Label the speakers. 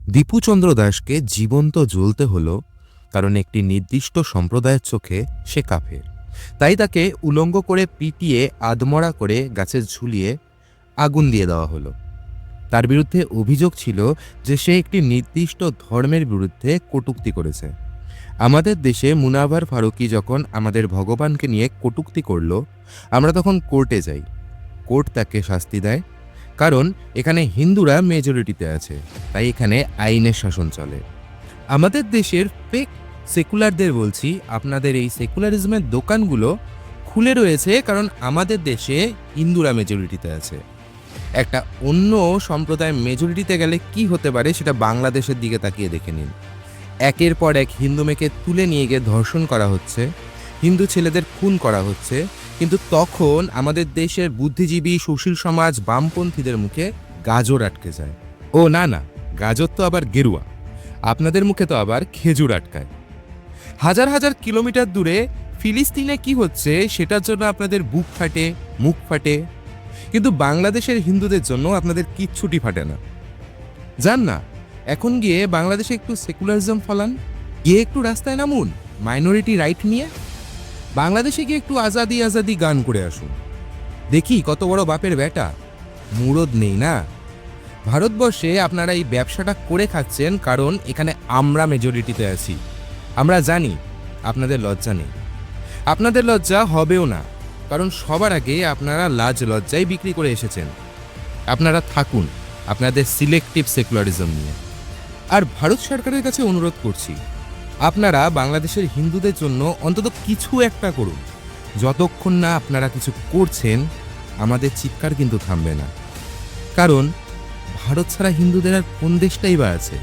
Speaker 1: দীপুচন্দ্র দাসকে জীবন্ত জ্বলতে হলো কারণ একটি নির্দিষ্ট সম্প্রদায়ের চোখে সে কাফের। তাই তাকে উলঙ্গ করে পিটিয়ে আধমরা করে গাছে ঝুলিয়ে আগুন দিয়ে দেওয়া হলো। তার বিরুদ্ধে অভিযোগ ছিল যে সে একটি নির্দিষ্ট ধর্মের বিরুদ্ধে কটূক্তি করেছে। আমাদের দেশে মুনাভার ফারুকী যখন আমাদের ভগবানকে নিয়ে কটূক্তি করল, আমরা তখন কোর্টে যাই। কোর্ট তাকে শাস্তি দেয়, কারণ এখানে হিন্দুরা মেজরিটিতে আছে, তাই এখানে আইনের শাসন চলে। আমাদের দেশের ফেক সেকুলারদের বলছি, আপনাদের এই সেকুলারিজমের দোকানগুলো খুলে রয়েছে কারণ আমাদের দেশে হিন্দুরা মেজরিটিতে আছে। একটা অন্য সম্প্রদায় মেজরিটিতে গেলে কি হতে পারে সেটা বাংলাদেশের দিকে তাকিয়ে দেখে নিন। একের পর এক হিন্দু মেয়েকে তুলে নিয়ে গিয়ে ধর্ষণ করা হচ্ছে, হিন্দু ছেলেদের খুন করা হচ্ছে, কিন্তু তখন আমাদের দেশের বুদ্ধিজীবী, সুশীল সমাজ, বামপন্থীদের মুখে গাজর আটকে যায়। ও না না, গাজর তো আবার গেরুয়া, আপনাদের মুখে তো আবার খেজুর আটকায়। হাজার হাজার কিলোমিটার দূরে ফিলিস্তিনে কি হচ্ছে সেটার জন্য আপনাদের বুক ফাটে, মুখ ফাটে, কিন্তু বাংলাদেশের হিন্দুদের জন্য আপনাদের কিচ্ছুটি ফাটে না। যান না, এখন গিয়ে বাংলাদেশে একটু সেকুলারিজম ফলান, গিয়ে একটু রাস্তায় নামুন মাইনরিটি রাইট নিয়ে, বাংলাদেশে গিয়ে একটু আজাদি আজাদি গান করে আসুন, দেখি কত বড় বাপের বেটা। মুরদ নেই না? ভারতবর্ষে আপনারা এই ব্যবসাটা করে খাচ্ছেন কারণ এখানে আমরা মেজরিটিতে আছি। আমরা জানি আপনাদের লজ্জা নেই, আপনাদের লজ্জা হবেও না, কারণ সবার আগে আপনারা লাজ লজ্জাই বিক্রি করে এসেছেন। আপনারা থাকুন আপনাদের সিলেক্টিভ সেকুলারিজম নিয়ে। আর ভারত সরকারের কাছে অনুরোধ করছি, আপনারা বাংলাদেশের হিন্দুদের জন্য অন্তত কিছু একটা করুন। যতক্ষণ না আপনারা কিছু করছেন, আমাদের চিৎকার কিন্তু থামবে না, কারণ ভারত ছাড়া হিন্দুদের আর কোন দেশটাই বা আছে?